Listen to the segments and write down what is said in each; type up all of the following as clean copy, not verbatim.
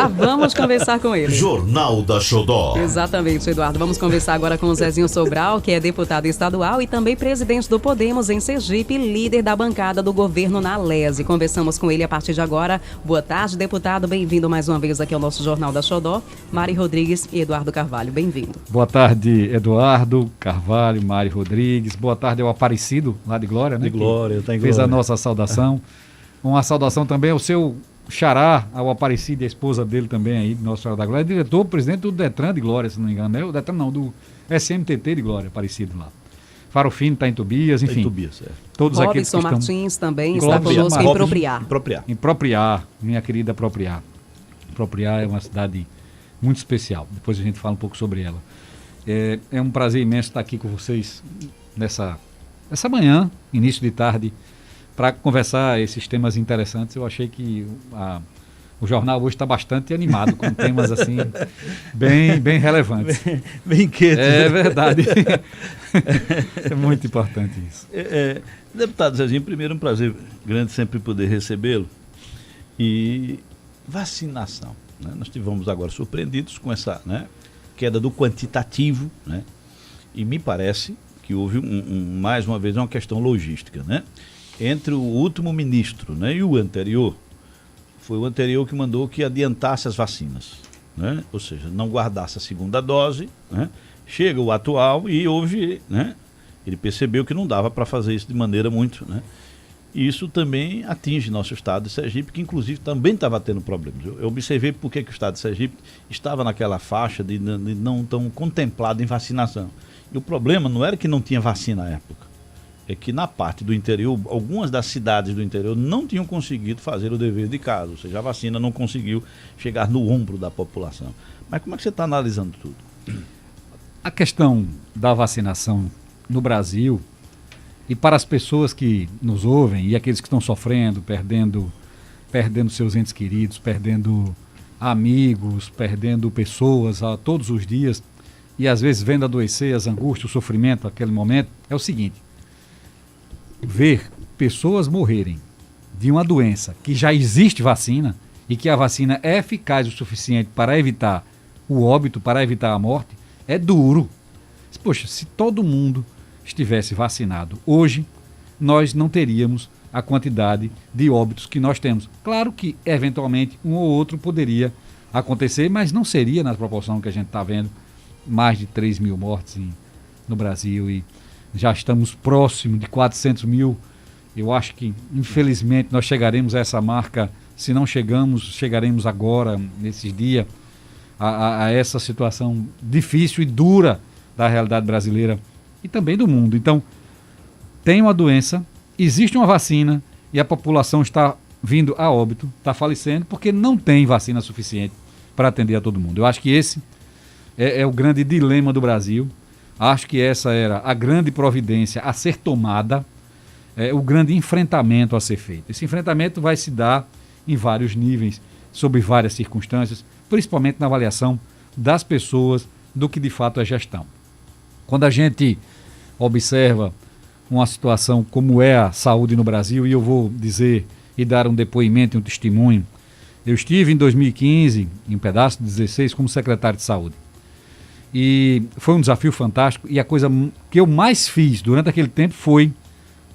Já vamos conversar com ele. Jornal da Xodó. Exatamente, Eduardo. Vamos conversar agora com o Zezinho Sobral, que é deputado estadual e também presidente do Podemos em Sergipe, líder da bancada do governo na Lese. Conversamos com ele a partir de agora. Boa tarde, deputado. Bem-vindo mais uma vez aqui ao nosso Jornal da Xodó. Mari Rodrigues e Eduardo Carvalho, bem-vindo. Boa tarde, Eduardo Carvalho, Mari Rodrigues. Boa tarde ao Aparecido, lá de Glória, né? De Glória, tá em Fez Glória. a nossa saudação. Uma saudação também ao seu xará, ao Aparecido e a esposa dele também aí, nosso Xará da Glória. É diretor, presidente do Detran de Glória, se não me engano. Não é o Detran não, do SMTT de Glória, Aparecido lá. Farofino está em Tobias, enfim. Em Tobias, é. Todos aqueles que Robson estão... Martins também Glória, está conosco em Propriar. Propriar. Em Propriar, minha querida Propriar. Propriar é uma cidade muito especial. Depois a gente fala um pouco sobre ela. É um prazer imenso estar aqui com vocês nessa manhã, início de tarde, para conversar esses temas interessantes. Eu achei que o jornal hoje está bastante animado, com temas assim, bem relevantes. Bem quieto. É verdade. É muito importante isso. Deputado Zezinho, primeiro um prazer grande sempre poder recebê-lo. E vacinação, né? Nós estivemos agora surpreendidos com essa, né, queda do quantitativo, né? E me parece que houve mais uma vez uma questão logística, né? Entre o último ministro, né, e o anterior, foi o anterior que mandou que adiantasse as vacinas, né? Ou seja, não guardasse a segunda dose, né? Chega o atual e houve, né, ele percebeu que não dava para fazer isso de maneira muito, né? E isso também atinge nosso estado de Sergipe, que inclusive também estava tendo problemas. Eu observei por que o estado de Sergipe estava naquela faixa de não tão contemplado em vacinação. E o problema não era que não tinha vacina à época, é que na parte do interior, algumas das cidades do interior não tinham conseguido fazer o dever de casa, ou seja, a vacina não conseguiu chegar no ombro da população. Mas como é que você está analisando tudo? A questão da vacinação no Brasil, e para as pessoas que nos ouvem e aqueles que estão sofrendo, perdendo seus entes queridos, perdendo amigos, perdendo pessoas todos os dias, e às vezes vendo adoecer, as angústias, o sofrimento naquele momento, é o seguinte: ver pessoas morrerem de uma doença que já existe vacina e que a vacina é eficaz o suficiente para evitar o óbito, para evitar a morte, é duro. Poxa, se todo mundo estivesse vacinado hoje, nós não teríamos a quantidade de óbitos que nós temos. Claro que, eventualmente, um ou outro poderia acontecer, mas não seria na proporção que a gente está vendo, mais de 3 mil mortes no Brasil, e já estamos próximo de 400 mil. Eu acho que, infelizmente, nós chegaremos a essa marca. Se não chegaremos agora, nesses dias, a essa situação difícil e dura da realidade brasileira e também do mundo. Então, tem uma doença, existe uma vacina e a população está vindo a óbito, está falecendo, porque não tem vacina suficiente para atender a todo mundo. Eu acho que esse é o grande dilema do Brasil. Acho que essa era a grande providência a ser tomada, o grande enfrentamento a ser feito. Esse enfrentamento vai se dar em vários níveis, sob várias circunstâncias, principalmente na avaliação das pessoas do que de fato é gestão. Quando a gente observa uma situação como é a saúde no Brasil, e eu vou dizer e dar um depoimento e um testemunho, eu estive em 2015, em um pedaço de 16, como secretário de saúde. E foi um desafio fantástico, e a coisa que eu mais fiz durante aquele tempo foi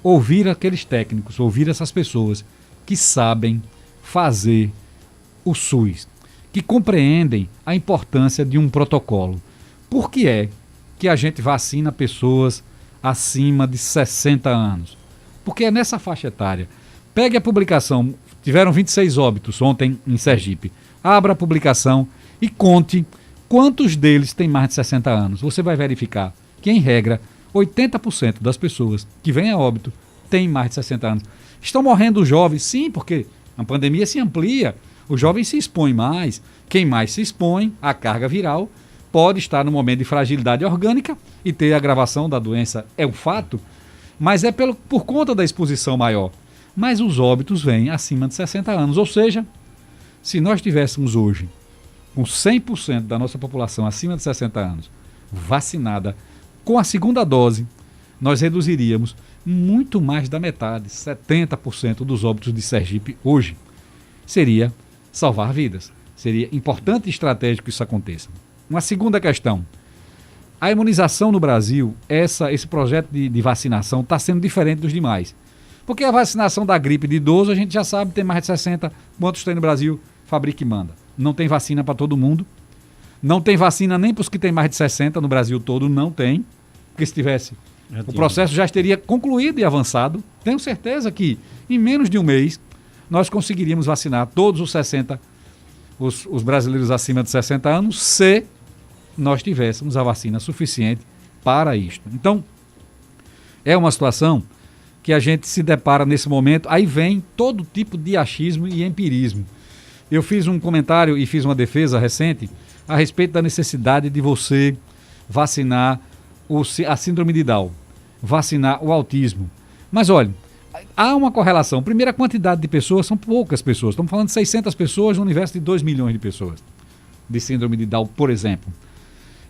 ouvir aqueles técnicos, ouvir essas pessoas que sabem fazer o SUS, que compreendem a importância de um protocolo. Por que é que a gente vacina pessoas acima de 60 anos? Porque é nessa faixa etária. Pegue a publicação, tiveram 26 óbitos ontem em Sergipe. Abra a publicação e conte quantos deles têm mais de 60 anos. Você vai verificar que, em regra, 80% das pessoas que vêm a óbito têm mais de 60 anos. Estão morrendo os jovens? Sim, porque a pandemia se amplia, os jovens se expõem mais. Quem mais se expõe à carga viral pode estar no momento de fragilidade orgânica e ter agravação da doença, é um fato, mas é por conta da exposição maior. Mas os óbitos vêm acima de 60 anos, ou seja, se nós tivéssemos hoje com 100% da nossa população acima de 60 anos vacinada com a segunda dose, nós reduziríamos muito mais da metade, 70% dos óbitos de Sergipe hoje. Seria salvar vidas, Seria importante e estratégico que isso aconteça. Uma segunda questão. A imunização no Brasil, esse projeto de vacinação está sendo diferente dos demais. Porque a vacinação da gripe de idoso, a gente já sabe, tem mais de 60. Quantos tem no Brasil? Fabrica e manda. Não tem vacina para todo mundo. Não tem vacina nem para os que têm mais de 60 no Brasil todo, não tem. Porque se tivesse, o processo já teria concluído e avançado. Tenho certeza que em menos de um mês nós conseguiríamos vacinar todos os 60, os brasileiros acima de 60 anos, se nós tivéssemos a vacina suficiente para isto. Então, é uma situação que a gente se depara nesse momento, aí vem todo tipo de achismo e empirismo. Eu fiz um comentário e fiz uma defesa recente a respeito da necessidade de você vacinar a síndrome de Down, vacinar o autismo. Mas olha, há uma correlação. Primeiro, a quantidade de pessoas, são poucas pessoas. Estamos falando de 600 pessoas no universo de 2 milhões de pessoas de síndrome de Down, por exemplo.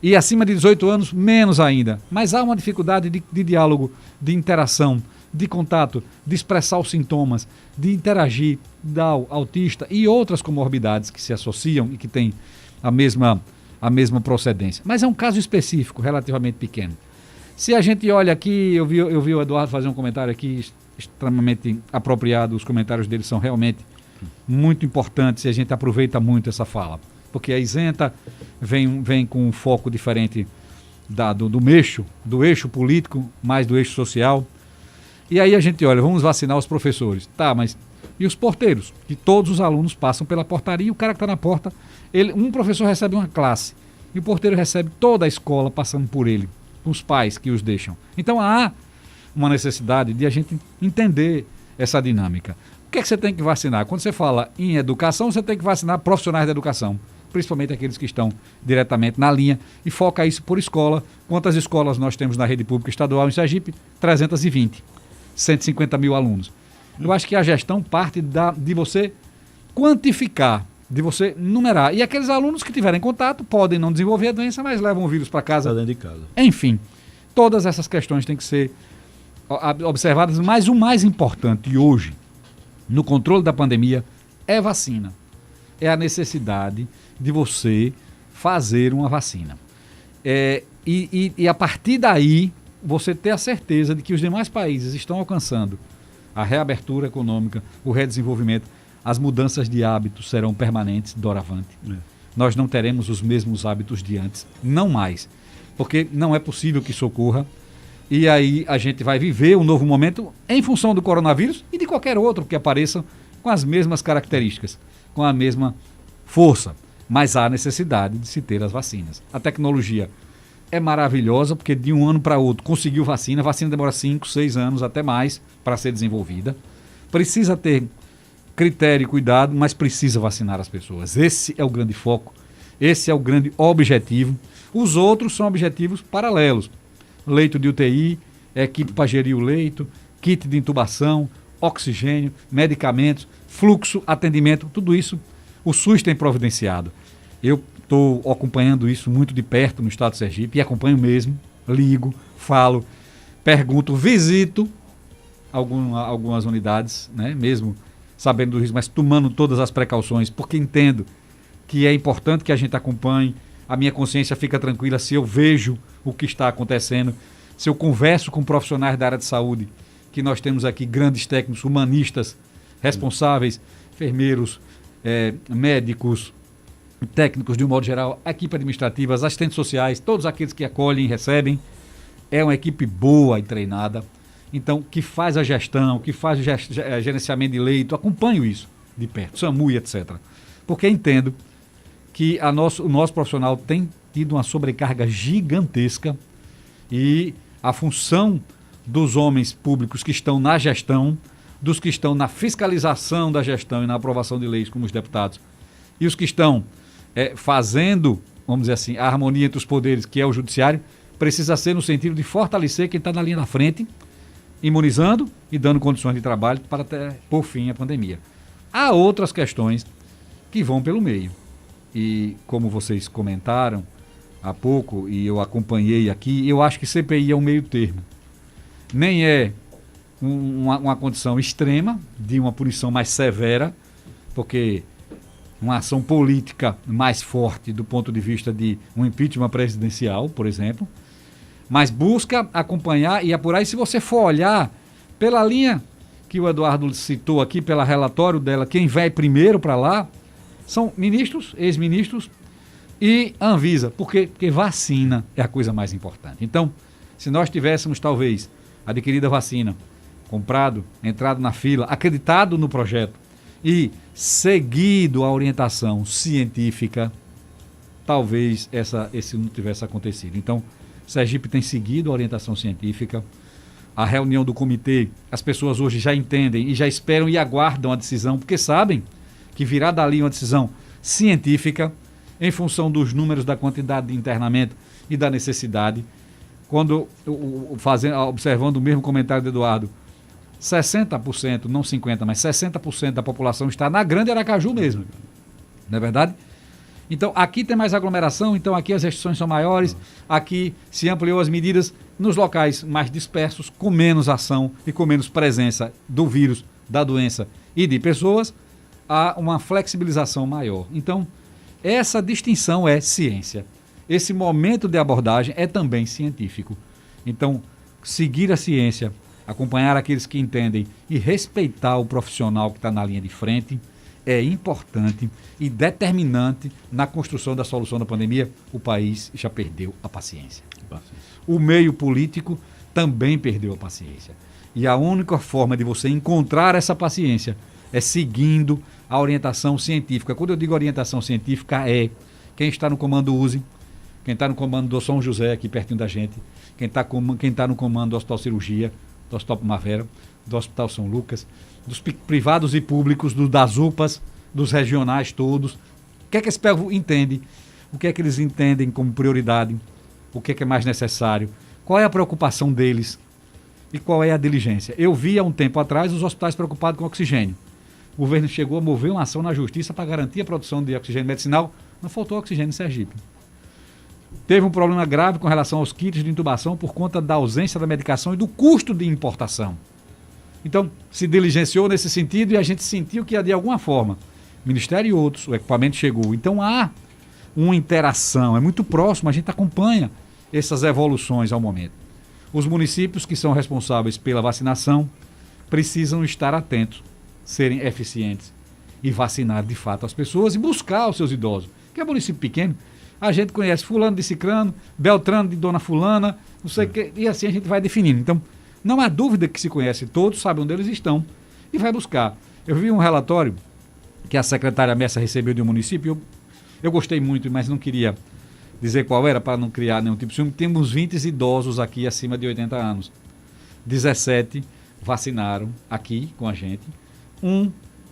E acima de 18 anos, menos ainda. Mas há uma dificuldade de diálogo, de interação, de contato, de expressar os sintomas, de interagir, Down, autista e outras comorbidades que se associam e que têm a mesma procedência. Mas é um caso específico, relativamente pequeno. Se a gente olha aqui, eu vi o Eduardo fazer um comentário aqui extremamente apropriado, os comentários dele são realmente muito importantes e a gente aproveita muito essa fala. Porque a isenta vem com um foco diferente do eixo político, mais do eixo social. E aí a gente olha, vamos vacinar os professores. Tá, mas e os porteiros? Que todos os alunos passam pela portaria e o cara que está na porta, um professor recebe uma classe e o porteiro recebe toda a escola passando por ele, os pais que os deixam. Então há uma necessidade de a gente entender essa dinâmica. O que é que você tem que vacinar? Quando você fala em educação, você tem que vacinar profissionais da educação, principalmente aqueles que estão diretamente na linha, e foca isso por escola. Quantas escolas nós temos na rede pública estadual em Sergipe? 320, 150 mil alunos. Eu acho que a gestão parte de você quantificar, de você numerar. E aqueles alunos que tiverem contato podem não desenvolver a doença, mas levam o vírus para casa. Dentro de casa. Enfim, todas essas questões têm que ser observadas, mas o mais importante hoje, no controle da pandemia, é vacina. É a necessidade de você fazer uma vacina. E a partir daí, você ter a certeza de que os demais países estão alcançando a reabertura econômica, o redesenvolvimento, as mudanças de hábitos serão permanentes, doravante. Nós não teremos os mesmos hábitos de antes, não mais, porque não é possível que isso ocorra. E aí a gente vai viver um novo momento em função do coronavírus e de qualquer outro que apareça com as mesmas características, com a mesma força. Mas há necessidade de se ter as vacinas. A tecnologia é maravilhosa, porque de um ano para outro conseguiu vacina. A vacina demora 5, 6 anos, até mais, para ser desenvolvida. Precisa ter critério e cuidado, mas precisa vacinar as pessoas. Esse é o grande foco, esse é o grande objetivo. Os outros são objetivos paralelos. Leito de UTI, equipe para gerir o leito, kit de intubação, oxigênio, medicamentos, fluxo, atendimento, tudo isso o SUS tem providenciado. Eu estou acompanhando isso muito de perto no estado de Sergipe e acompanho mesmo, ligo, falo, pergunto, visito algumas unidades, né, mesmo sabendo do risco, mas tomando todas as precauções, porque entendo que é importante que a gente acompanhe. A minha consciência fica tranquila se eu vejo o que está acontecendo, se eu converso com profissionais da área de saúde, que nós temos aqui grandes técnicos, humanistas, responsáveis, enfermeiros, médicos, técnicos de um modo geral, equipe administrativa, assistentes sociais, todos aqueles que acolhem e recebem. É uma equipe boa e treinada, então que faz a gestão, que faz o gerenciamento de leito, acompanho isso de perto, SAMU e etc. Porque entendo que o nosso profissional tem tido uma sobrecarga gigantesca e a função dos homens públicos que estão na gestão, dos que estão na fiscalização da gestão e na aprovação de leis, como os deputados, e os que estão fazendo, vamos dizer assim, a harmonia entre os poderes, que é o judiciário, precisa ser no sentido de fortalecer quem está na linha da frente, imunizando e dando condições de trabalho para até por fim a pandemia. Há outras questões que vão pelo meio. E como vocês comentaram há pouco, e eu acompanhei aqui, eu acho que CPI é um meio termo. Nem é uma condição extrema de uma punição mais severa, porque uma ação política mais forte do ponto de vista de um impeachment presidencial, por exemplo, mas busca acompanhar e apurar. E se você for olhar pela linha que o Eduardo citou aqui, pelo relatório dela, quem vai primeiro para lá são ministros, ex-ministros e Anvisa. Por quê? Porque vacina é a coisa mais importante. Então, se nós tivéssemos, talvez, adquirido a vacina, comprado, entrado na fila, acreditado no projeto e seguido a orientação científica, talvez esse não tivesse acontecido. Então, Sergipe tem seguido a orientação científica. A reunião do comitê, as pessoas hoje já entendem e já esperam e aguardam a decisão, porque sabem que virá dali uma decisão científica em função dos números, da quantidade de internamento e da necessidade. Quando, observando o mesmo comentário do Eduardo, 60%, não 50%, mas 60% da população está na Grande Aracaju mesmo. Não é verdade? Então, aqui tem mais aglomeração, então aqui as restrições são maiores, aqui se ampliou as medidas nos locais mais dispersos, com menos ação e com menos presença do vírus, da doença e de pessoas, há uma flexibilização maior. Então, essa distinção é ciência. Esse momento de abordagem é também científico. Então, seguir a ciência, acompanhar aqueles que entendem e respeitar o profissional que está na linha de frente é importante e determinante na construção da solução da pandemia. O país já perdeu a paciência. O meio político também perdeu a paciência. E a única forma de você encontrar essa paciência é seguindo a orientação científica. Quando eu digo orientação científica, é quem está no comando USE, quem está no comando do São José, aqui pertinho da gente, quem está no comando do Hospital Cirurgia, do Hospital Primavera, do Hospital São Lucas, dos privados e públicos, das UPAs, dos regionais todos. O que é que esse povo entende? O que é que eles entendem como prioridade? O que é mais necessário? Qual é a preocupação deles? E qual é a diligência? Eu vi há um tempo atrás os hospitais preocupados com oxigênio. O governo chegou a mover uma ação na justiça para garantir a produção de oxigênio medicinal. Não faltou oxigênio em Sergipe. Teve um problema grave com relação aos kits de intubação por conta da ausência da medicação e do custo de importação. Então, se diligenciou nesse sentido e a gente sentiu que, de alguma forma, o Ministério e outros, o equipamento chegou. Então, há uma interação, é muito próximo, a gente acompanha essas evoluções ao momento. Os municípios que são responsáveis pela vacinação precisam estar atentos, serem eficientes e vacinar de fato as pessoas e buscar os seus idosos. Que é município pequeno, a gente conhece fulano de cicrano, beltrano de dona fulana, não sei o que, e assim a gente vai definindo. Então, não há dúvida que se conhece todos, sabe onde eles estão e vai buscar. Eu vi um relatório que a secretária Messa recebeu de um município, eu gostei muito, mas não queria dizer qual era para não criar nenhum tipo de ciúme. Temos 20 idosos aqui acima de 80 anos. 17 vacinaram aqui com a gente.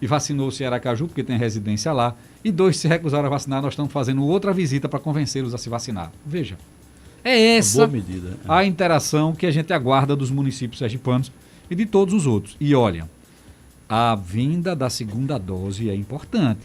E vacinou-se em Aracaju, porque tem residência lá. E 2 se recusaram a vacinar. Nós estamos fazendo outra visita para convencê-los a se vacinar. Veja, é essa boa medida, a interação que a gente aguarda dos municípios sergipanos e de todos os outros. E olha, a vinda da segunda dose é importante,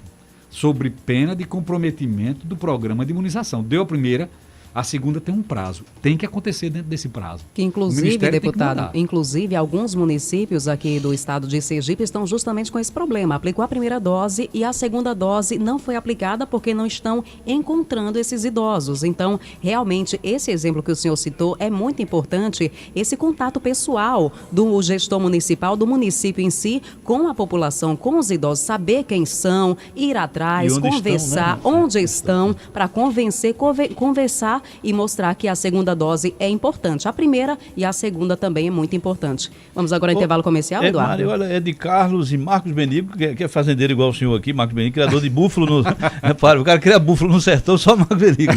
sobre pena de comprometimento do programa de imunização. Deu a primeira, a segunda tem um prazo. Tem que acontecer dentro desse prazo. Que inclusive, deputado, inclusive alguns municípios aqui do estado de Sergipe estão justamente com esse problema. Aplicou a primeira dose e a segunda dose não foi aplicada porque não estão encontrando esses idosos. Então, realmente, esse exemplo que o senhor citou é muito importante, esse contato pessoal do gestor municipal, do município em si, com a população, com os idosos, saber quem são, ir atrás, conversar, onde estão, para conversar e mostrar que a segunda dose é importante. A primeira e a segunda também é muito importante. Vamos agora ao intervalo comercial, Eduardo? Mário, olha, é de Carlos e Marcos Benico, que é fazendeiro igual o senhor aqui, Marcos Benico, criador de búfalo. Repara, o cara cria búfalo no sertão, só Marcos Benico.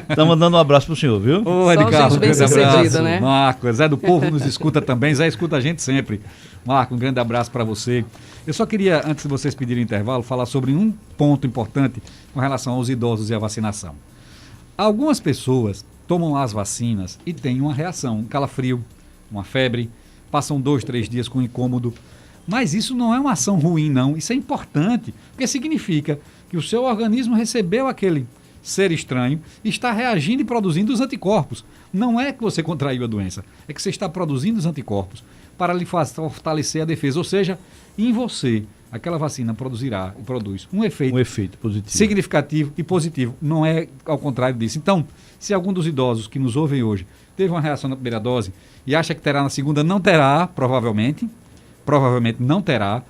Estamos mandando um abraço pro senhor, viu? Ô, Ed Carlos, um grande abraço, né? Marcos, Zé do Povo nos escuta também, Zé escuta a gente sempre. Marco, um grande abraço para você. Eu só queria, antes de vocês pedirem intervalo, falar sobre um ponto importante com relação aos idosos e a vacinação. Algumas pessoas tomam as vacinas e têm uma reação, um calafrio, uma febre, passam 2, 3 dias com incômodo. Mas isso não é uma ação ruim, não. Isso é importante, porque significa que o seu organismo recebeu aquele ser estranho e está reagindo e produzindo os anticorpos. Não é que você contraiu a doença, é que você está produzindo os anticorpos para lhe fortalecer a defesa. Ou seja, em você aquela vacina produzirá e produz um efeito positivo, significativo e positivo. Não é ao contrário disso. Então, se algum dos idosos que nos ouvem hoje teve uma reação na primeira dose e acha que terá na segunda, não terá, provavelmente não terá.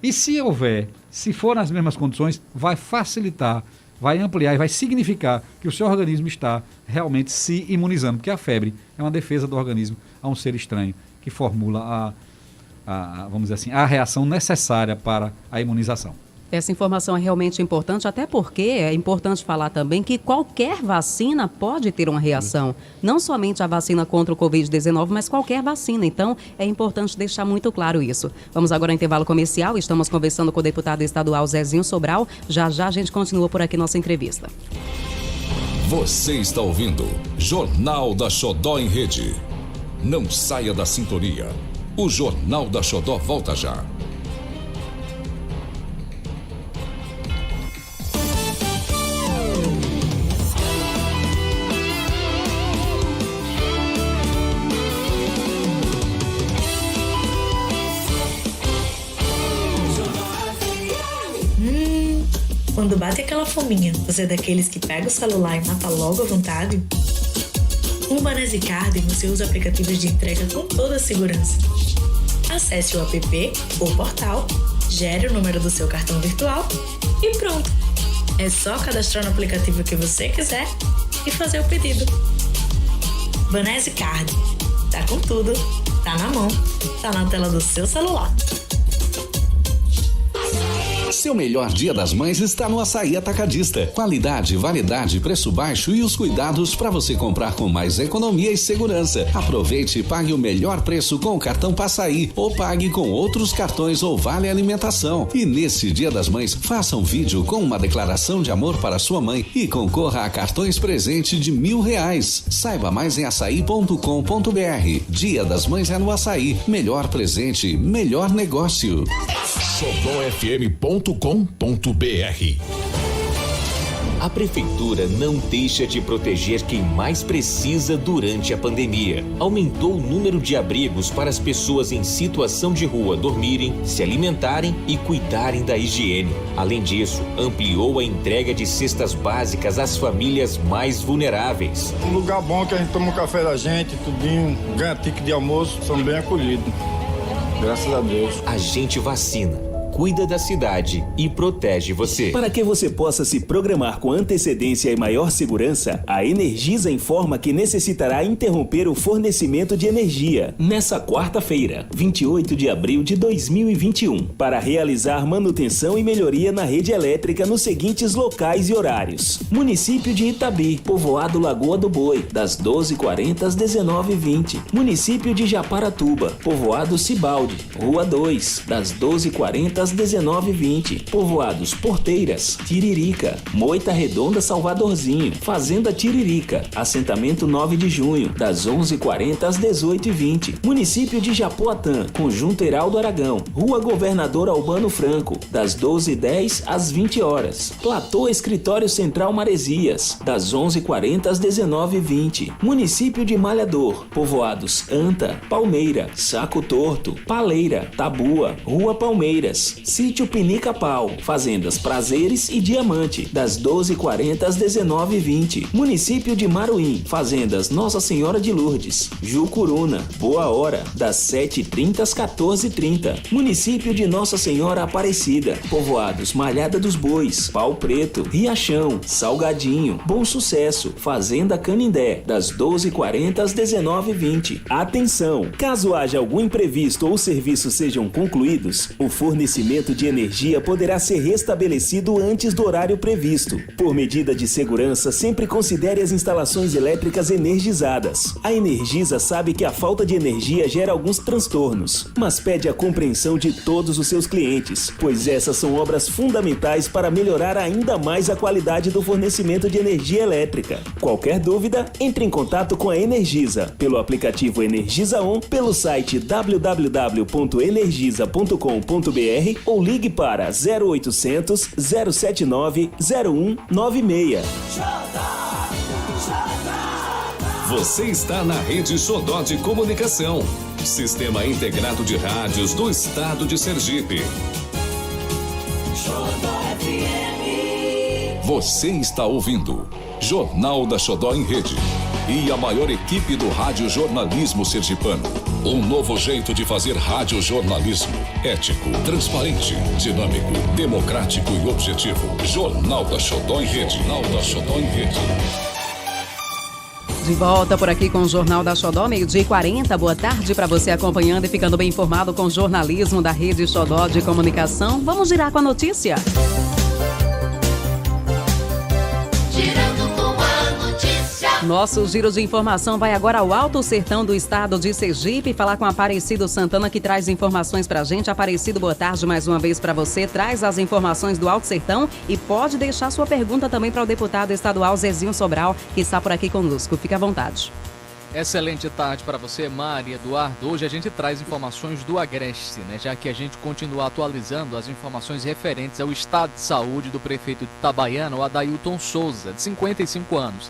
E se houver, se for nas mesmas condições, vai facilitar, vai ampliar e vai significar que o seu organismo está realmente se imunizando, porque a febre é uma defesa do organismo a um ser estranho que formula vamos dizer assim, a reação necessária para a imunização. Essa informação é realmente importante, até porque é importante falar também que qualquer vacina pode ter uma reação. Não somente a vacina contra o Covid-19, mas qualquer vacina. Então, é importante deixar muito claro isso. Vamos agora ao intervalo comercial. Estamos conversando com o deputado estadual Zezinho Sobral. Já já a gente continua por aqui nossa entrevista. Você está ouvindo Jornal da Xodó em Rede. Não saia da sintonia. O Jornal da Xodó volta já. Quando bate aquela fominha, você é daqueles que pega o celular e mata logo à vontade? Com o Banese-Card, você usa aplicativos de entrega com toda a segurança. Acesse o app ou portal, gere o número do seu cartão virtual e pronto! É só cadastrar no aplicativo que você quiser e fazer o pedido. Banese-Card. Tá com tudo, tá na mão, tá na tela do seu celular. Seu melhor Dia das Mães está no Açaí Atacadista. Qualidade, validade, preço baixo e os cuidados para você comprar com mais economia e segurança. Aproveite e pague o melhor preço com o cartão Passaí ou pague com outros cartões ou vale alimentação. E nesse Dia das Mães, faça um vídeo com uma declaração de amor para sua mãe e concorra a cartões presente de R$1.000. Saiba mais em açaí.com.br. Dia das Mães é no Açaí. Melhor presente, melhor negócio. xodófm.com.br. A Prefeitura não deixa de proteger quem mais precisa durante a pandemia. Aumentou o número de abrigos para as pessoas em situação de rua dormirem, se alimentarem e cuidarem da higiene. Além disso, ampliou a entrega de cestas básicas às famílias mais vulneráveis. Um lugar bom que a gente toma o café da gente, tudinho, ganha tique de almoço, são bem acolhidos. Graças a Deus. A gente vacina, cuida da cidade e protege você. Para que você possa se programar com antecedência e maior segurança, a Energisa informa que necessitará interromper o fornecimento de energia nessa quarta-feira, 28 de abril de 2021, para realizar manutenção e melhoria na rede elétrica nos seguintes locais e horários: município de Itabi, povoado Lagoa do Boi, das 12h40 às 19h20. Município de Japaratuba, povoado Cibaldi, Rua 2, das 12h40 às 19h20. Povoados Porteiras, Tiririca, Moita Redonda, Salvadorzinho, Fazenda Tiririca, assentamento 9 de junho, das 11h40 às 18h20. Município de Japoatã, Conjunto Heraldo Aragão, Rua Governador Albano Franco, das 12h10 às 20h. Platô Escritório Central Maresias, das 11h40 às 19h20. Município de Malhador, povoados Anta, Palmeira, Saco Torto, Paleira, Tabua, Rua Palmeiras, Sítio Pinica-Pau, Fazendas Prazeres e Diamante, das 12h40 às 19h20. Município de Maruim, Fazendas Nossa Senhora de Lourdes, Jucuruna, Boa Hora, das 7h30 às 14h30. Município de Nossa Senhora Aparecida, povoados Malhada dos Bois, Pau Preto, Riachão, Salgadinho, Bom Sucesso, Fazenda Canindé, das 12h40 às 19h20. Atenção! Caso haja algum imprevisto ou serviços sejam concluídos, o fornecimento de energia poderá ser restabelecido antes do horário previsto. Por medida de segurança, sempre considere as instalações elétricas energizadas. A Energisa sabe que a falta de energia gera alguns transtornos, mas pede a compreensão de todos os seus clientes, pois essas são obras fundamentais para melhorar ainda mais a qualidade do fornecimento de energia elétrica. Qualquer dúvida, entre em contato com a Energisa, pelo aplicativo Energisa On, pelo site www.energisa.com.br ou ligue para 0800 079 0196. Você está na Rede Xodó de Comunicação, Sistema Integrado de Rádios do Estado de Sergipe. Você está ouvindo Jornal da Xodó em Rede. E a maior equipe do rádio jornalismo sergipano. Um novo jeito de fazer rádio jornalismo. Ético, transparente, dinâmico, democrático e objetivo. Jornal da Xodó em Rede. Jornal da Xodó em Rede. De volta por aqui com o Jornal da Xodó, 12h40. Boa tarde para você acompanhando e ficando bem informado com o jornalismo da Rede Xodó de Comunicação. Vamos girar com a notícia. Nosso giro de informação vai agora ao Alto Sertão do estado de Sergipe, falar com Aparecido Santana, que traz informações pra gente. Aparecido, boa tarde mais uma vez para você. Traz as informações do Alto Sertão e pode deixar sua pergunta também para o deputado estadual Zezinho Sobral, que está por aqui conosco. Fique à vontade. Excelente tarde para você, Mari, Eduardo. Hoje a gente traz informações do Agreste, né? Já que a gente continua atualizando as informações referentes ao estado de saúde do prefeito de Itabaiana, o Adailton Souza, de 55 anos.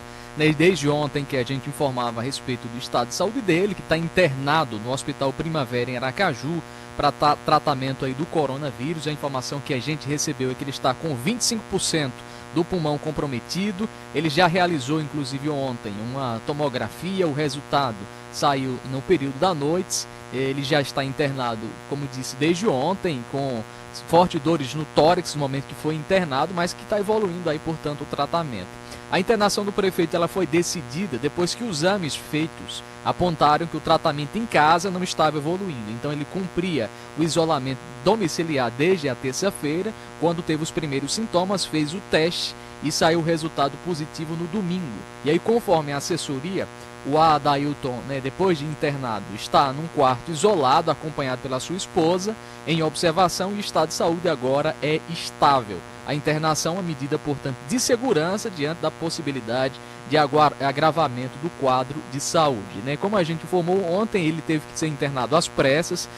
Desde ontem que a gente informava a respeito do estado de saúde dele, que está internado no Hospital Primavera em Aracaju para tratamento aí do coronavírus. A informação que a gente recebeu é que ele está com 25% do pulmão comprometido. Ele já realizou, inclusive ontem, uma tomografia. O resultado saiu no período da noite. Ele já está internado, como disse, desde ontem, com fortes dores no tórax no momento que foi internado, mas que está evoluindo aí, portanto, o tratamento. A internação do prefeito ela foi decidida depois que os exames feitos apontaram que o tratamento em casa não estava evoluindo. Então ele cumpria o isolamento domiciliar desde a terça-feira. Quando teve os primeiros sintomas, fez o teste e saiu o resultado positivo no domingo. E aí, conforme a assessoria, o Adailton, depois de internado, está num quarto isolado, acompanhado pela sua esposa, em observação, e o estado de saúde agora é estável. A internação é uma medida, portanto, de segurança diante da possibilidade de agravamento do quadro de saúde. Como a gente informou ontem, ele teve que ser internado às pressas.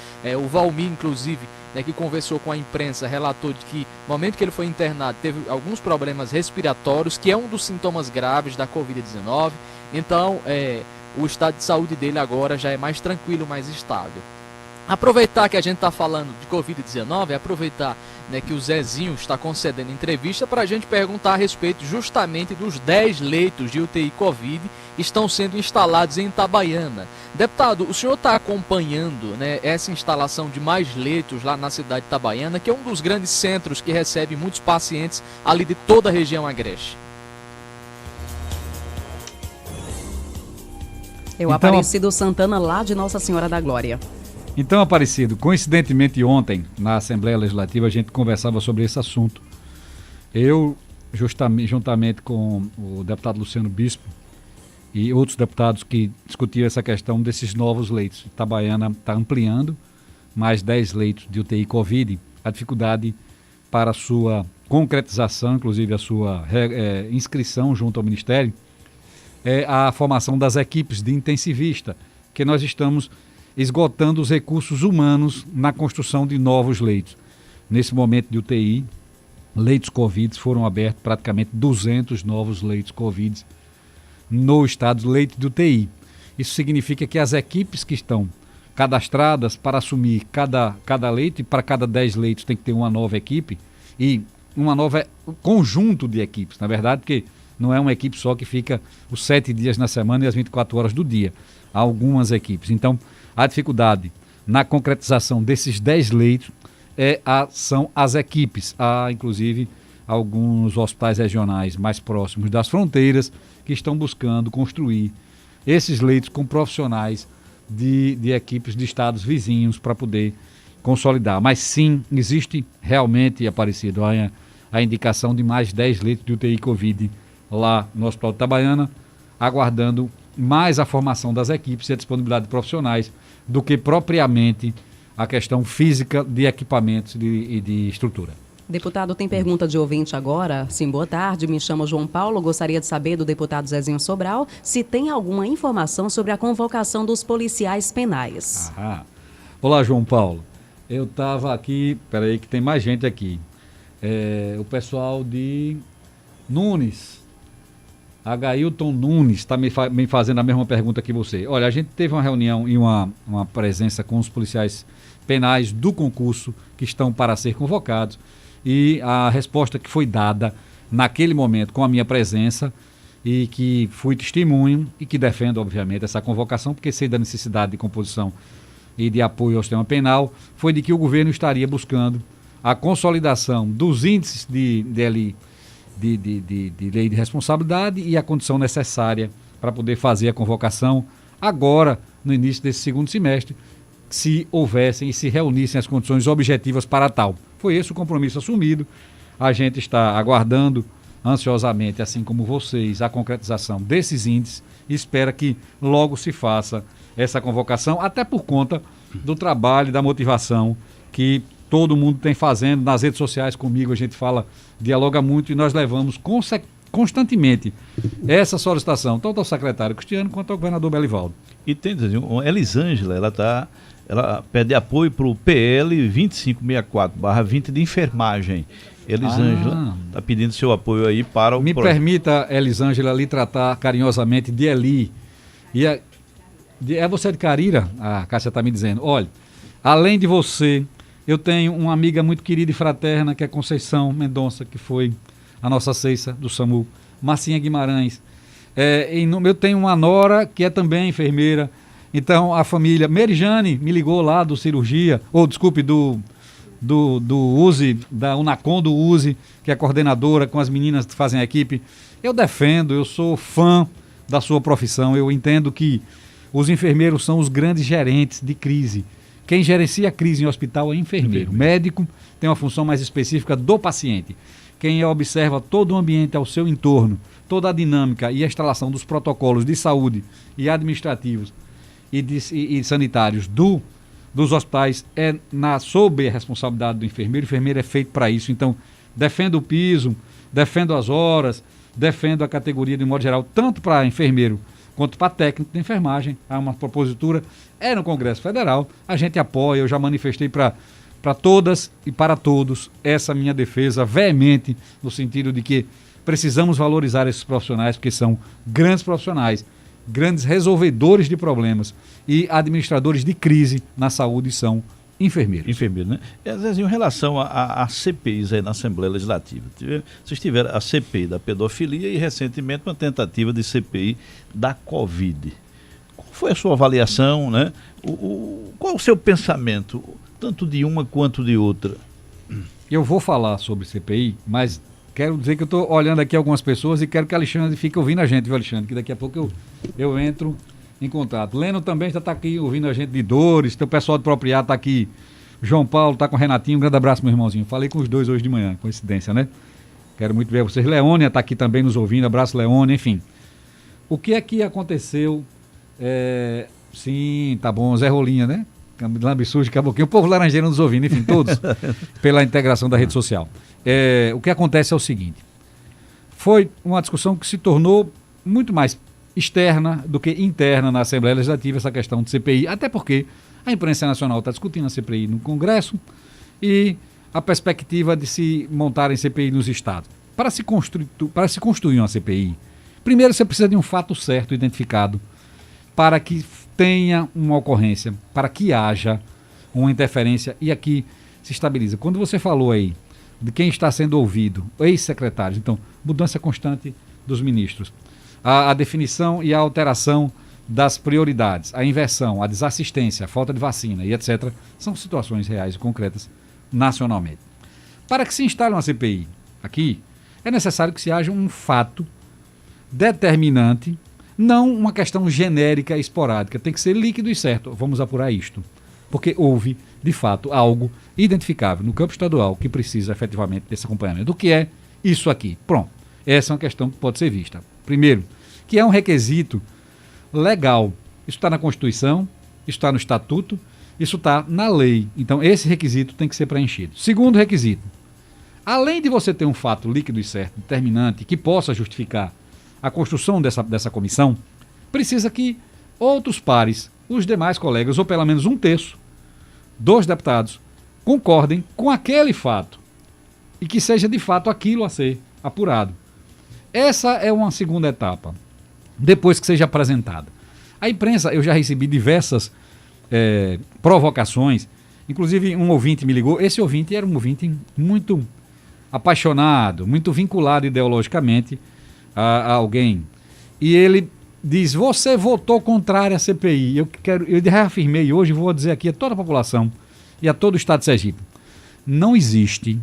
O Valmir, inclusive, que conversou com a imprensa, relatou de que no momento que ele foi internado teve alguns problemas respiratórios, que é um dos sintomas graves da Covid-19. Então, o estado de saúde dele agora já é mais tranquilo, mais estável. Aproveitar que a gente está falando de Covid-19, aproveitar que o Zezinho está concedendo entrevista para a gente perguntar a respeito justamente dos 10 leitos de UTI Covid que estão sendo instalados em Itabaiana. Deputado, o senhor está acompanhando essa instalação de mais leitos lá na cidade de Itabaiana, que é um dos grandes centros que recebe muitos pacientes ali de toda a região agreste. Eu, Aparecido Santana, lá de Nossa Senhora da Glória. Então, Aparecido, coincidentemente ontem, na Assembleia Legislativa, a gente conversava sobre esse assunto. Eu, juntamente com o deputado Luciano Bispo e outros deputados que discutiram essa questão desses novos leitos. Itabaiana está ampliando mais 10 leitos de UTI Covid. A dificuldade para a sua concretização, inclusive a sua inscrição junto ao Ministério, é a formação das equipes de intensivista, que nós estamos esgotando os recursos humanos na construção de novos leitos. Nesse momento de UTI, leitos Covid, foram abertos praticamente 200 novos leitos Covid no estado, leitos de UTI. Isso significa que as equipes que estão cadastradas para assumir cada leito, e para cada 10 leitos tem que ter uma nova equipe, e uma nova conjunto de equipes, na verdade, porque não é uma equipe só que fica os 7 dias na semana e as 24 horas do dia. Há algumas equipes. Então, a dificuldade na concretização desses 10 leitos são as equipes. Há, inclusive, alguns hospitais regionais mais próximos das fronteiras que estão buscando construir esses leitos com profissionais de equipes de estados vizinhos para poder consolidar. Mas sim, existe realmente, Aparecido, a indicação de mais 10 leitos de UTI Covid lá no Hospital de Itabaiana, aguardando mais a formação das equipes e a disponibilidade de profissionais do que propriamente a questão física de equipamentos e de estrutura. Deputado, tem pergunta de ouvinte agora. Sim, boa tarde, me chamo João Paulo, gostaria de saber do deputado Zezinho Sobral se tem alguma informação sobre a convocação dos policiais penais. Olá, João Paulo. Eu estava aqui, peraí que tem mais gente aqui. O pessoal de Nunes, Agailton Nunes, está me fazendo a mesma pergunta que você. Olha, a gente teve uma reunião e uma presença com os policiais penais do concurso que estão para ser convocados, e a resposta que foi dada naquele momento com a minha presença e que fui testemunho e que defendo, obviamente, essa convocação, porque sei da necessidade de composição e de apoio ao sistema penal, foi de que o governo estaria buscando a consolidação dos índices de lei de responsabilidade e a condição necessária para poder fazer a convocação agora, no início desse segundo semestre, se houvessem e se reunissem as condições objetivas para tal. Foi esse o compromisso assumido. A gente está aguardando ansiosamente, assim como vocês, a concretização desses índices e espera que logo se faça essa convocação, até por conta do trabalho e da motivação que todo mundo tem fazendo nas redes sociais comigo. A gente dialoga muito e nós levamos constantemente essa solicitação, tanto ao secretário Cristiano quanto ao governador Belivaldo. E tem, Elisângela, ela pede apoio para o PL 2564/20 de enfermagem. Elisângela está pedindo seu apoio aí para o... Me permita, Elisângela, lhe tratar carinhosamente de Eli. É você de Carira? A Cássia está me dizendo. Olha, além de você, eu tenho uma amiga muito querida e fraterna, que é Conceição Mendonça, que foi a nossa ceiça do SAMU. Marcinha Guimarães. Eu tenho uma nora que é também enfermeira. Então, a família... Merijane me ligou lá do cirurgia, do USE, da Unacom do USE, que é coordenadora com as meninas que fazem a equipe. Eu defendo, eu sou fã da sua profissão, eu entendo que os enfermeiros são os grandes gerentes de crise. Quem gerencia a crise em hospital é enfermeiro. Médico tem uma função mais específica do paciente. Quem observa todo o ambiente ao seu entorno, toda a dinâmica e a instalação dos protocolos de saúde e administrativos e sanitários dos hospitais sob a responsabilidade do enfermeiro. O enfermeiro é feito para isso. Então, defendo o piso, defendo as horas, defendo a categoria de modo geral, tanto para enfermeiro quanto para técnico de enfermagem. Há uma propositura, no Congresso Federal, a gente apoia, eu já manifestei para todas e para todos essa minha defesa veemente, no sentido de que precisamos valorizar esses profissionais, porque são grandes profissionais, grandes resolvedores de problemas e administradores de crise na saúde são enfermeiros. Enfermeiro, né? E, Zezinho, em relação a CPIs aí na Assembleia Legislativa, vocês tiveram a CPI da pedofilia e recentemente uma tentativa de CPI da Covid. Qual foi a sua avaliação, né? Qual o seu pensamento, tanto de uma quanto de outra? Eu vou falar sobre CPI, mas quero dizer que eu estou olhando aqui algumas pessoas e quero que Alexandre fique ouvindo a gente, viu, Alexandre? Que daqui a pouco eu entro em contato. Leno também já está aqui ouvindo a gente de Dores, teu pessoal de Propriado está aqui, João Paulo está com o Renatinho, um grande abraço, meu irmãozinho. Falei com os dois hoje de manhã, coincidência, né? Quero muito ver vocês. Leônia está aqui também nos ouvindo, abraço, Leônia, enfim. O que é que aconteceu? Sim, tá bom, Zé Rolinha, né? Lambiçujo, Caboquinho, o povo laranjeiro nos ouvindo, enfim, todos, pela integração da rede social. O que acontece é o seguinte: foi uma discussão que se tornou muito mais externa do que interna na Assembleia Legislativa, essa questão de CPI, até porque a imprensa nacional está discutindo a CPI no Congresso e a perspectiva de se montarem CPI nos estados. Para se construir uma CPI, primeiro você precisa de um fato certo, identificado, para que tenha uma ocorrência, para que haja uma interferência, e aqui se estabiliza. Quando você falou aí de quem está sendo ouvido, ex-secretários, então, mudança constante dos ministros, a definição e a alteração das prioridades, a inversão, a desassistência, a falta de vacina e etc., são situações reais e concretas nacionalmente. Para que se instale uma CPI aqui, é necessário que se haja um fato determinante, não uma questão genérica e esporádica, tem que ser líquido e certo. Vamos apurar isto, porque houve, de fato, algo identificável no campo estadual que precisa efetivamente desse acompanhamento. O que é isso aqui? Pronto, essa é uma questão que pode ser vista. Primeiro, que é um requisito legal. Isso está na Constituição, isso está no Estatuto, isso está na lei. Então, esse requisito tem que ser preenchido. Segundo requisito, além de você ter um fato líquido e certo, determinante, que possa justificar a construção dessa comissão, precisa que outros pares, os demais colegas, ou pelo menos um terço dos deputados, concordem com aquele fato e que seja de fato aquilo a ser apurado. Essa é uma segunda etapa, depois que seja apresentada. A imprensa, eu já recebi diversas provocações, inclusive um ouvinte me ligou. Esse ouvinte era um ouvinte muito apaixonado, muito vinculado ideologicamente a alguém. E ele diz, você votou contrário à CPI. Eu reafirmei hoje, vou dizer aqui a toda a população e a todo o Estado de Sergipe. Não existe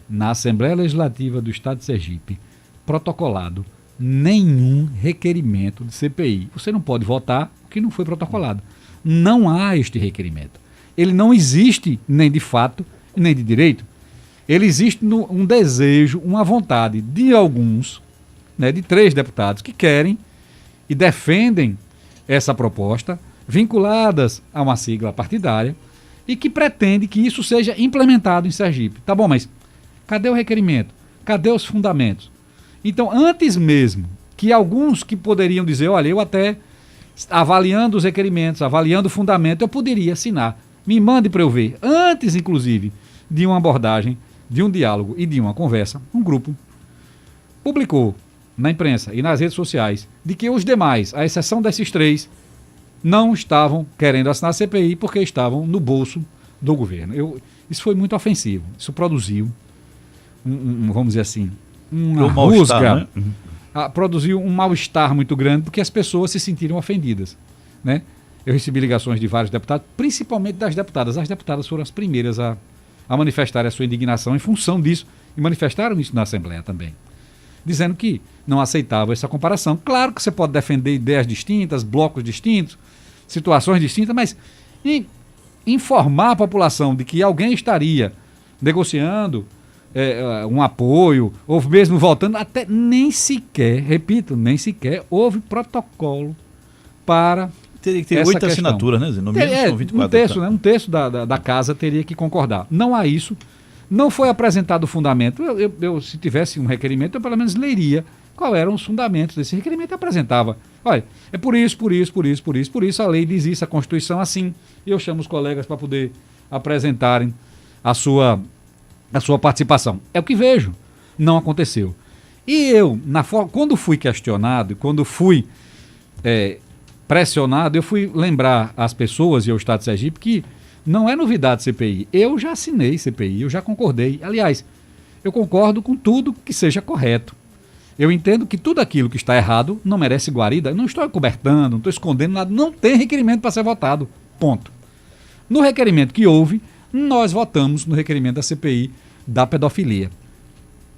na Assembleia Legislativa do Estado de Sergipe protocolado nenhum requerimento de CPI. Você não pode votar o que não foi protocolado. Não há este requerimento. Ele não existe nem de fato, nem de direito. Ele existe um desejo, uma vontade de alguns, né, de 3 deputados que querem e defendem essa proposta, vinculadas a uma sigla partidária, e que pretende que isso seja implementado em Sergipe. Tá bom, mas cadê o requerimento? Cadê os fundamentos? Então, antes mesmo que alguns que poderiam dizer, olha, eu até, avaliando os requerimentos, avaliando o fundamento, eu poderia assinar. Me mande para eu ver. Antes, inclusive, de uma abordagem, de um diálogo e de uma conversa, um grupo publicou na imprensa e nas redes sociais de que os demais, à exceção desses 3, não estavam querendo assinar a CPI porque estavam no bolso do governo. Isso foi muito ofensivo. Isso produziu, vamos dizer assim, uma rusga, né? Produziu um mal-estar muito grande porque as pessoas se sentiram ofendidas, né? Eu recebi ligações de vários deputados, principalmente das deputadas. As deputadas foram as primeiras a manifestar a sua indignação em função disso e manifestaram isso na Assembleia também, dizendo que não aceitavam essa comparação. Claro que você pode defender ideias distintas, blocos distintos, situações distintas, mas informar a população de que alguém estaria negociando um apoio, ou mesmo voltando, até nem sequer, repito, nem sequer houve protocolo para teria que ter 8 assinaturas, né? No mínimo são 24. Um terço da casa teria que concordar. Não há isso. Não foi apresentado o fundamento. Eu, se tivesse um requerimento, eu pelo menos leria quais eram os fundamentos desse requerimento e apresentava. Olha, é por isso, a lei diz isso, a Constituição assim. E eu chamo os colegas para poder apresentarem a sua participação. É o que vejo. Não aconteceu. E eu, quando fui questionado, quando fui pressionado, eu fui lembrar às pessoas e ao Estado de Sergipe que não é novidade CPI. Eu já assinei CPI, eu já concordei. Aliás, eu concordo com tudo que seja correto. Eu entendo que tudo aquilo que está errado não merece guarida. Eu não estou acobertando, não estou escondendo nada. Não tem requerimento para ser votado. Ponto. No requerimento que houve, nós votamos no requerimento da CPI da pedofilia.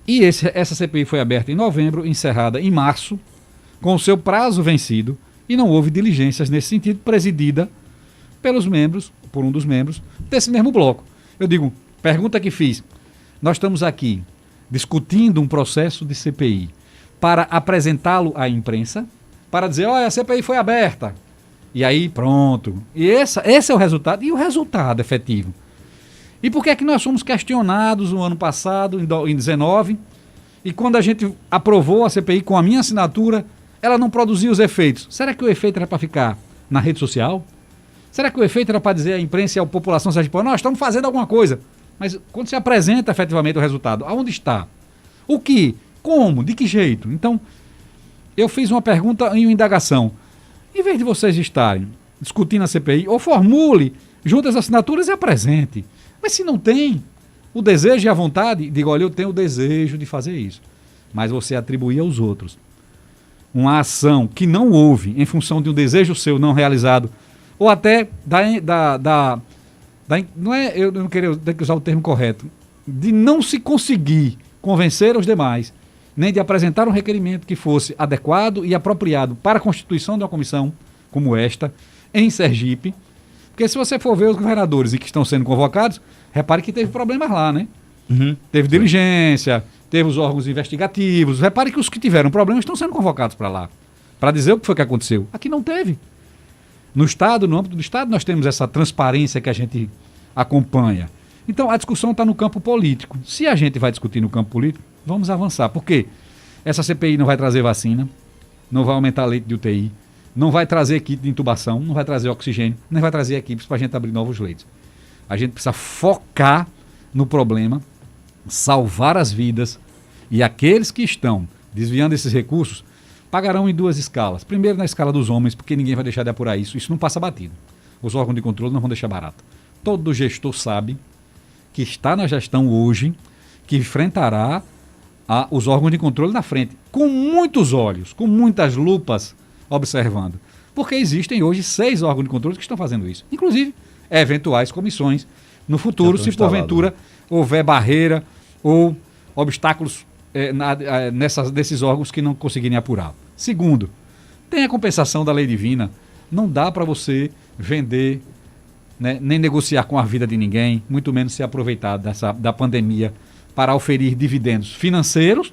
E essa CPI foi aberta em novembro, encerrada em março, com o seu prazo vencido, e não houve diligências nesse sentido, presidida por um dos membros desse mesmo bloco. Eu digo, pergunta que fiz, nós estamos aqui discutindo um processo de CPI para apresentá-lo à imprensa, para dizer, olha, a CPI foi aberta. E aí, pronto. E esse é o resultado, e o resultado efetivo. E por que é que nós fomos questionados no ano passado, em 2019, e quando a gente aprovou a CPI com a minha assinatura, ela não produziu os efeitos? Será que o efeito era para ficar na rede social? Será que o efeito era para dizer à imprensa e à população sergipana, nós estamos fazendo alguma coisa? Mas quando se apresenta efetivamente o resultado, aonde está? O que? Como? De que jeito? Então, eu fiz uma pergunta e uma indagação. Em vez de vocês estarem discutindo a CPI, ou formule, junte as assinaturas e apresente. Mas se não tem o desejo e a vontade, digo, olha, eu tenho o desejo de fazer isso. Mas você atribuir aos outros uma ação que não houve em função de um desejo seu não realizado, ou até eu não queria usar o termo correto, de não se conseguir convencer os demais, nem de apresentar um requerimento que fosse adequado e apropriado para a constituição de uma comissão como esta, em Sergipe. Porque se você for ver os governadores e que estão sendo convocados, repare que teve problemas lá, né? Uhum. Teve diligência, teve os órgãos investigativos. Repare que os que tiveram problemas estão sendo convocados para lá, para dizer o que foi que aconteceu. Aqui não teve. No Estado, no âmbito do Estado, nós temos essa transparência que a gente acompanha. Então, a discussão está no campo político. Se a gente vai discutir no campo político, vamos avançar. Por quê? Essa CPI não vai trazer vacina, não vai aumentar leite de UTI, não vai trazer equipe de intubação, não vai trazer oxigênio, nem vai trazer equipes para a gente abrir novos leitos. A gente precisa focar no problema, salvar as vidas, e aqueles que estão desviando esses recursos pagarão em 2 escalas. Primeiro, na escala dos homens, porque ninguém vai deixar de apurar isso. Isso não passa batido. Os órgãos de controle não vão deixar barato. Todo gestor sabe que está na gestão hoje, que enfrentará os órgãos de controle na frente, com muitos olhos, com muitas lupas observando. Porque existem hoje 6 órgãos de controle que estão fazendo isso. Inclusive, eventuais comissões no futuro, se porventura houver barreira ou obstáculos nesses órgãos que não conseguirem apurar. Segundo, tem a compensação da lei divina. Não dá para você vender, né, nem negociar com a vida de ninguém, muito menos se aproveitar da pandemia para oferir dividendos financeiros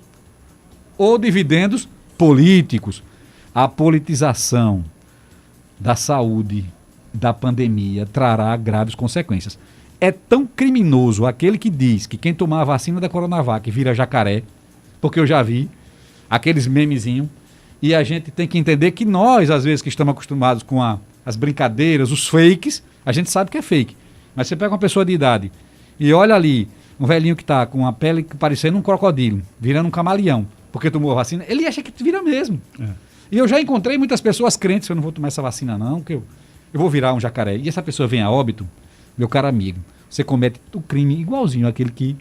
ou dividendos políticos. A politização da saúde da pandemia trará graves consequências. É tão criminoso aquele que diz que quem tomar a vacina da Coronavac vira jacaré, porque eu já vi aqueles memezinhos, e a gente tem que entender que nós, às vezes, que estamos acostumados com as brincadeiras, os fakes, a gente sabe que é fake. Mas você pega uma pessoa de idade e olha ali, um velhinho que está com a pele parecendo um crocodilo, virando um camaleão, porque tomou a vacina, ele acha que vira mesmo. E eu já encontrei muitas pessoas crentes, eu não vou tomar essa vacina não, que eu vou virar um jacaré. E essa pessoa vem a óbito, meu caro amigo, você comete o crime igualzinho àquele que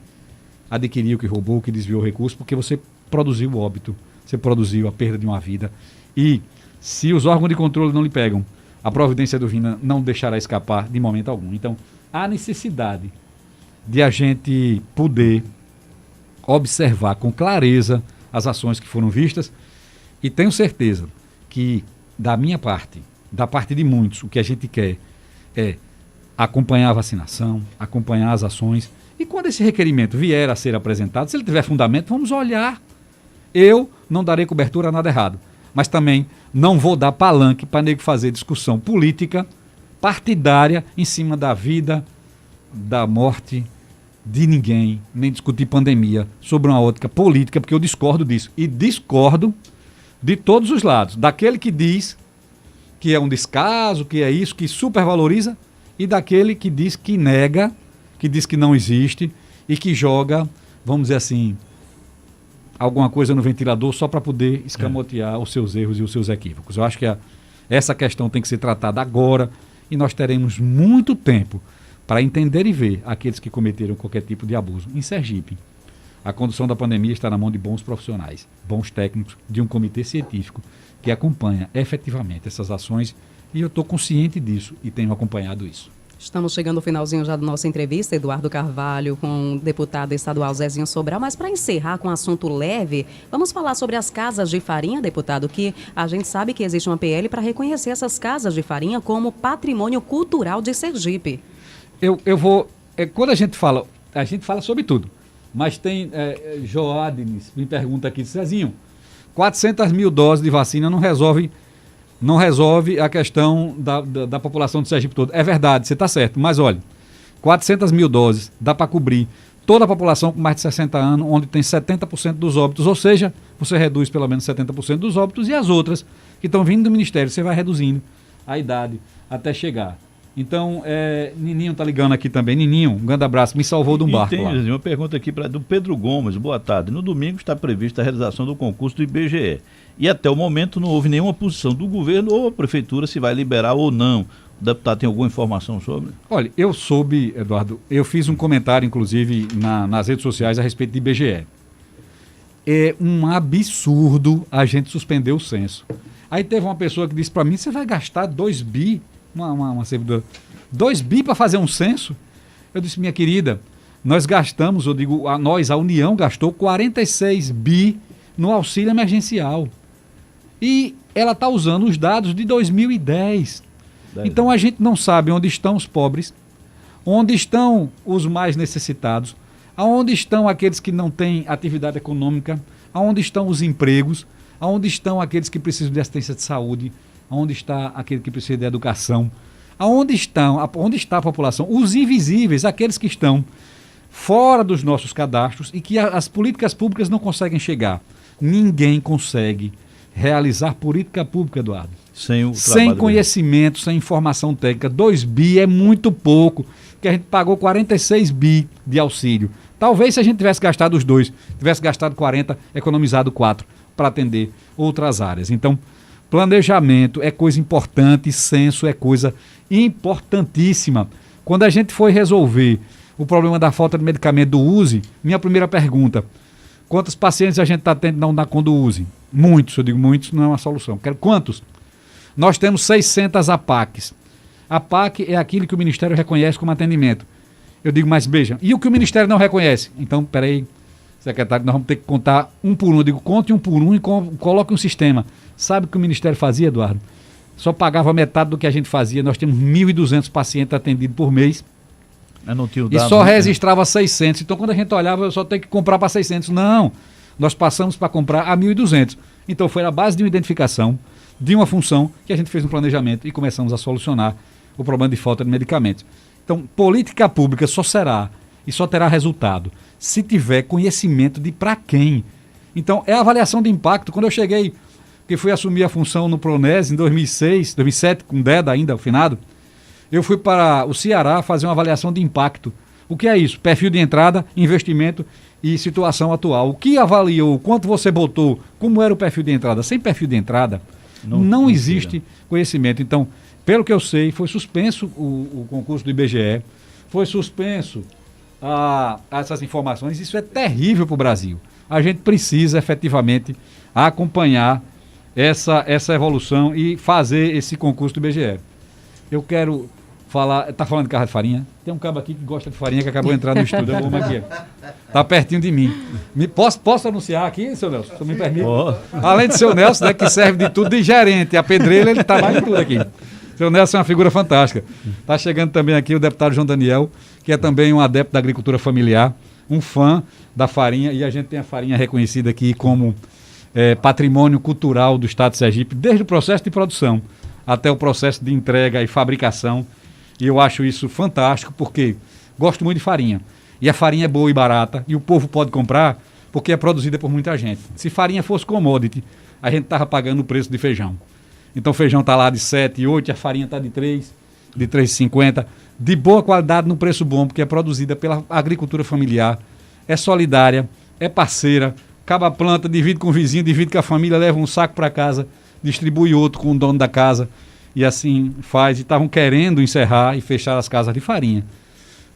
adquiriu, que roubou, que desviou o recurso, porque você produziu o óbito, você produziu a perda de uma vida. E se os órgãos de controle não lhe pegam, a providência divina não deixará escapar de momento algum. Então, há necessidade de a gente poder observar com clareza as ações que foram vistas, e tenho certeza que, da minha parte, da parte de muitos, o que a gente quer é acompanhar a vacinação, acompanhar as ações, e quando esse requerimento vier a ser apresentado, se ele tiver fundamento, vamos olhar. Eu não darei cobertura a nada errado, mas também não vou dar palanque para nego fazer discussão política, partidária, em cima da vida, da morte de ninguém, nem discutir pandemia sobre uma ótica política, porque eu discordo disso. E discordo de todos os lados. Daquele que diz que é um descaso, que é isso, que supervaloriza, e daquele que diz que nega, que diz que não existe e que joga, vamos dizer assim, alguma coisa no ventilador só para poder escamotear os seus erros e os seus equívocos. Eu acho que essa questão tem que ser tratada agora e nós teremos muito tempo para entender e ver aqueles que cometeram qualquer tipo de abuso. Em Sergipe, a condução da pandemia está na mão de bons profissionais, bons técnicos, de um comitê científico que acompanha efetivamente essas ações, e eu estou consciente disso e tenho acompanhado isso. Estamos chegando ao finalzinho já da nossa entrevista, Eduardo Carvalho, com o deputado estadual Zezinho Sobral. Mas para encerrar com um assunto leve, vamos falar sobre as casas de farinha, deputado, que a gente sabe que existe uma PL para reconhecer essas casas de farinha como patrimônio cultural de Sergipe. Eu vou... quando a gente fala sobre tudo. Mas tem... Joadnes me pergunta aqui, Zezinho, 400 mil doses de vacina não resolve a questão da população do Sergipe todo. É verdade, você está certo, mas olha, 400 mil doses dá para cobrir toda a população com mais de 60 anos, onde tem 70% dos óbitos, ou seja, você reduz pelo menos 70% dos óbitos, e as outras que estão vindo do Ministério, você vai reduzindo a idade até chegar. Então, Nininho está ligando aqui também. Nininho, um grande abraço, me salvou de um barco. Tem uma pergunta aqui do Pedro Gomes, boa tarde. No domingo está prevista a realização do concurso do IBGE. E até o momento não houve nenhuma posição do governo ou a prefeitura se vai liberar ou não. O deputado tem alguma informação sobre? Olha, eu soube, Eduardo, eu fiz um comentário, inclusive, nas redes sociais a respeito do IBGE. É um absurdo a gente suspender o censo. Aí teve uma pessoa que disse para mim, você vai gastar 2 bi, uma servidora, 2 bi para fazer um censo? Eu disse, minha querida, nós gastamos, eu digo, a União gastou 46 bi no auxílio emergencial. E ela está usando os dados de 2010. Então a gente não sabe onde estão os pobres, onde estão os mais necessitados, aonde estão aqueles que não têm atividade econômica, aonde estão os empregos, aonde estão aqueles que precisam de assistência de saúde, aonde está aquele que precisa de educação, onde está a população, os invisíveis, aqueles que estão fora dos nossos cadastros e que as políticas públicas não conseguem chegar. Ninguém consegue realizar política pública, Eduardo, sem conhecimento, sem informação técnica. 2 bi é muito pouco, porque a gente pagou 46 bi de auxílio. Talvez se a gente tivesse gastado os 2, tivesse gastado 40, economizado 4 para atender outras áreas. Então, planejamento é coisa importante, censo é coisa importantíssima. Quando a gente foi resolver o problema da falta de medicamento do USE, minha primeira pergunta, quantos pacientes a gente está tendo na UNACOM do USE? Muitos, eu digo muitos, não é uma solução. Quero quantos? Nós temos 600 APACs. A APAC é aquilo que o Ministério reconhece como atendimento. Eu digo, mas veja, e o que o Ministério não reconhece? Então, peraí, secretário, nós vamos ter que contar um por um. Eu digo, conte um por um e coloque um sistema. Sabe o que o Ministério fazia, Eduardo? Só pagava metade do que a gente fazia. Nós temos 1.200 pacientes atendidos por mês. Não tinha o e dado, só registrava 600. Então, quando a gente olhava, eu só tenho que comprar para 600. Não, nós passamos para comprar a 1.200. Então, foi a base de uma identificação, de uma função, que a gente fez um planejamento e começamos a solucionar o problema de falta de medicamentos. Então, política pública só será e só terá resultado se tiver conhecimento de para quem. Então, é a avaliação de impacto. Quando eu cheguei, que fui assumir a função no Pronese em 2007, com DEDA ainda, o finado, eu fui para o Ceará fazer uma avaliação de impacto. O que é isso? Perfil de entrada, investimento e situação atual. O que avaliou, quanto você botou, como era o perfil de entrada? Sem perfil de entrada, não existe conhecimento. Então, pelo que eu sei, foi suspenso o concurso do IBGE, foi suspenso essas informações. Isso é terrível para o Brasil. A gente precisa efetivamente acompanhar essa evolução e fazer esse concurso do IBGE. Eu quero falar, está falando de carro de farinha? Tem um cabo aqui que gosta de farinha que acabou de entrar no estúdio. Eu vou aqui. Está pertinho de mim. Posso anunciar aqui, seu Nelson? Se me permite? Além de seu Nelson, né, que serve de tudo, de gerente, a pedreira, ele está mais de tudo aqui. Seu Nelson é uma figura fantástica. Está chegando também aqui o deputado João Daniel, que é também um adepto da agricultura familiar, um fã da farinha, e a gente tem a farinha reconhecida aqui como patrimônio cultural do Estado de Sergipe, desde o processo de produção até o processo de entrega e fabricação. E eu acho isso fantástico, porque gosto muito de farinha. E a farinha é boa e barata, e o povo pode comprar porque é produzida por muita gente. Se farinha fosse commodity, a gente estava pagando o preço de feijão. Então o feijão está lá de 7, 8, a farinha está de 3, de 3,50, de boa qualidade no preço bom, porque é produzida pela agricultura familiar, é solidária, é parceira, acaba a planta, divide com o vizinho, divide com a família, leva um saco para casa, distribui outro com o dono da casa, e assim faz. E estavam querendo encerrar e fechar as casas de farinha,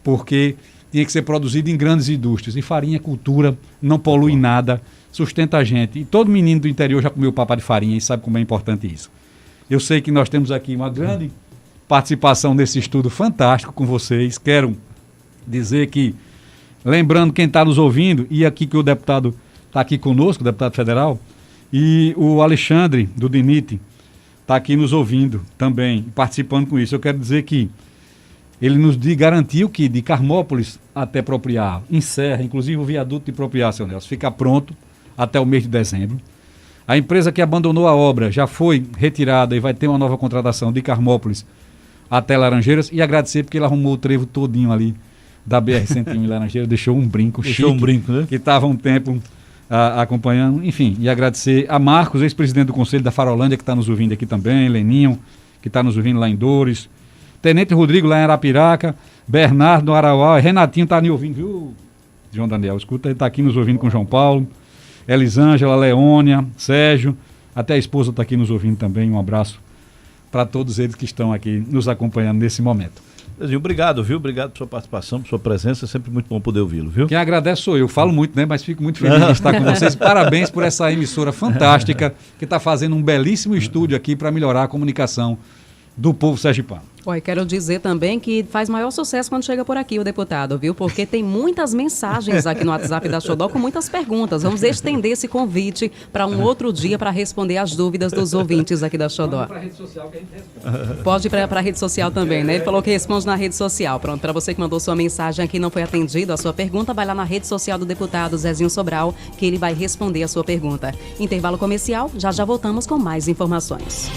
porque tinha que ser produzido em grandes indústrias, e farinha é cultura, não polui nada, sustenta a gente. E todo menino do interior já comeu papa de farinha e sabe como é importante isso. Eu sei que nós temos aqui uma grande participação nesse estudo fantástico com vocês. Quero dizer que, lembrando quem está nos ouvindo, e aqui que o deputado está aqui conosco, o deputado federal, e o Alexandre, do DENIT, está aqui nos ouvindo também, participando com isso. Eu quero dizer que ele nos garantiu que de Carmópolis até Propriá, encerra, inclusive o viaduto de Propriá, seu Nelson, fica pronto até o mês de dezembro. A empresa que abandonou a obra já foi retirada e vai ter uma nova contratação de Carmópolis até Laranjeiras. E agradecer porque ele arrumou o trevo todinho ali da BR-101 em Laranjeiras, deixou um brinco chique, né? Que estava um tempo acompanhando. Enfim, e agradecer a Marcos, ex-presidente do Conselho da Farolândia, que está nos ouvindo aqui também, Leninho, que está nos ouvindo lá em Dores, Tenente Rodrigo lá em Arapiraca, Bernardo no Arauá, Renatinho está me ouvindo, viu, João Daniel? Escuta, ele está aqui nos ouvindo com o João Paulo, Elisângela, Leônia, Sérgio, até a esposa está aqui nos ouvindo também. Um abraço para todos eles que estão aqui nos acompanhando nesse momento. Obrigado, viu? Obrigado por sua participação, por sua presença. É sempre muito bom poder ouvi-lo, viu? Quem agradece sou eu. Falo muito, né? Mas fico muito feliz de estar com vocês. Parabéns por essa emissora fantástica que está fazendo um belíssimo estúdio aqui para melhorar a comunicação do povo sergipano. Olha, quero dizer também que faz maior sucesso quando chega por aqui o deputado, viu? Porque tem muitas mensagens aqui no WhatsApp da Xodó com muitas perguntas. Vamos estender esse convite para um outro dia para responder as dúvidas dos ouvintes aqui da Xodó. Pode ir para a rede social também, né? Ele falou que responde na rede social. Pronto, para você que mandou sua mensagem aqui e não foi atendido a sua pergunta, vai lá na rede social do deputado Zezinho Sobral, que ele vai responder a sua pergunta. Intervalo comercial, já voltamos com mais informações.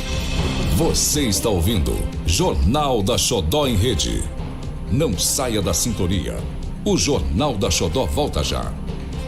Você está ouvindo Jornal da Xodó em Rede. Não saia da sintonia. O Jornal da Xodó volta já.